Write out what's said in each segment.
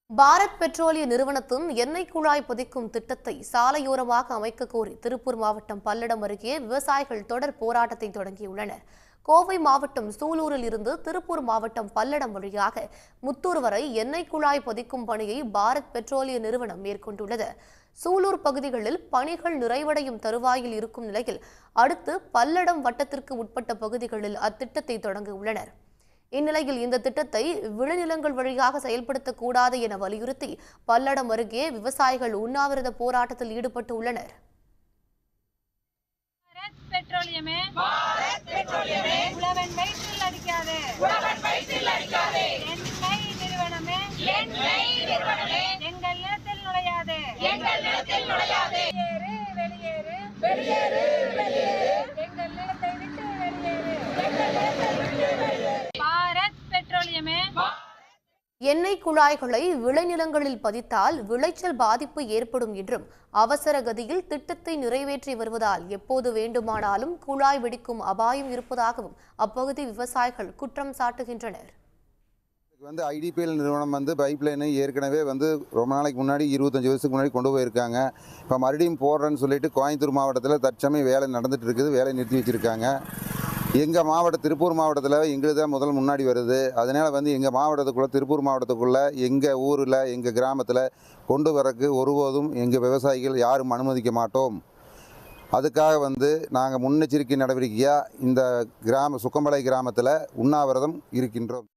பாரத் பெட்ரோலிய நிறுவனத்தின் எண்ணெய் குழாய் பதிக்கும் திட்டத்தை சாலையோரமாக அமைக்க கோரி திருப்பூர் மாவட்டம் பல்லடம் அருகே விவசாயிகள் தொடர் போராட்டத்தை தொடங்கியுள்ளனர். கோவை மாவட்டம் சூலூரில் இருந்து திருப்பூர் மாவட்டம் பல்லடம் வழியாக முத்தூர் வரை எண்ணெய் குழாய் பதிக்கும் பணியை பாரத் பெட்ரோலிய நிறுவனம் மேற்கொண்டுள்ளது. சூலூர் பகுதிகளில் பணிகள் நிறைவடையும் தருவாயில் இருக்கும் நிலையில் அடுத்து பல்லடம் வட்டத்திற்கு உட்பட்ட பகுதிகளில் அத்திட்டத்தை தொடங்க உள்ளனர். இந்நிலையில் இந்த திட்டத்தை விளைநிலங்கள் வழியாக செயல்படுத்தக்கூடாது என வலியுறுத்தி பல்லடம் அருகே விவசாயிகள் உண்ணாவிரத போராட்டத்தில் ஈடுபட்டு உள்ளனர். எண்ணெய் குழாய்களை விளைநிலங்களில் பதித்தால் விளைச்சல் பாதிப்பு ஏற்படும் என்றும் அவசர கதியில் திட்டத்தை நிறைவேற்றி வருவதால் எப்போது வேண்டுமானாலும் குழாய் வெடிக்கும் அபாயம் இருப்பதாகவும் அப்பகுதி விவசாயிகள் குற்றம் சாட்டுகின்றனர். ஐடிபிஎல் நிறுவனம் பைப்லைனை ஏற்கனவே ரொம்ப நாளைக்கு முன்னாடி 25 வருஷத்துக்கு முன்னாடி கொண்டு போயிருக்காங்க. இப்போ மறுபடியும் போடுறேன்னு சொல்லிட்டு கோயம்புத்தூர் மாவட்டத்தில் தற்சமயம் வேலை நடந்துட்டு இருக்குது. வேலை நிறுத்தி வச்சுருக்காங்க. எங்கள் மாவட்டம் திருப்பூர் மாவட்டத்தில் எங்களுக்கு தான் முன்னாடி வருது. அதனால் எங்கள் மாவட்டத்துக்குள்ளே திருப்பூர் மாவட்டத்துக்குள்ளே எங்கள் ஊரில் எங்கள் கிராமத்தில் கொண்டு வரக்கு ஒருபோதும் எங்கள் விவசாயிகள் யாரும் அனுமதிக்க மாட்டோம். அதுக்காக நாங்கள் முன்னெச்சரிக்கை நடவடிக்கையாக இந்த சுக்கம்பளை கிராமத்தில் உண்ணாவிரதம் இருக்கின்றோம்.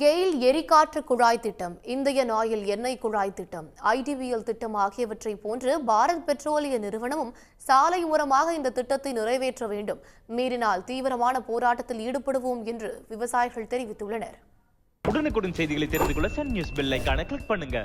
கெயில் எரிகாற்று குழாய் திட்டம், இந்தியன் ஆயில் எண்ணெய் குழாய் திட்டம், ஐடிபிஎல் திட்டம் ஆகியவற்றை போன்று பாரத் பெட்ரோலிய நிறுவனமும் சாலையோரமாக இந்த திட்டத்தை நிறைவேற்ற வேண்டும். மீறினால் தீவிரமான போராட்டத்தில் ஈடுபடுவோம் என்று விவசாயிகள் தெரிவித்துள்ளனர். உடனுக்குடன் செய்திகளை தெரிந்து கொள்ள சன் நியூஸ் பெல் ஐகானை கிளிக் பண்ணுங்க.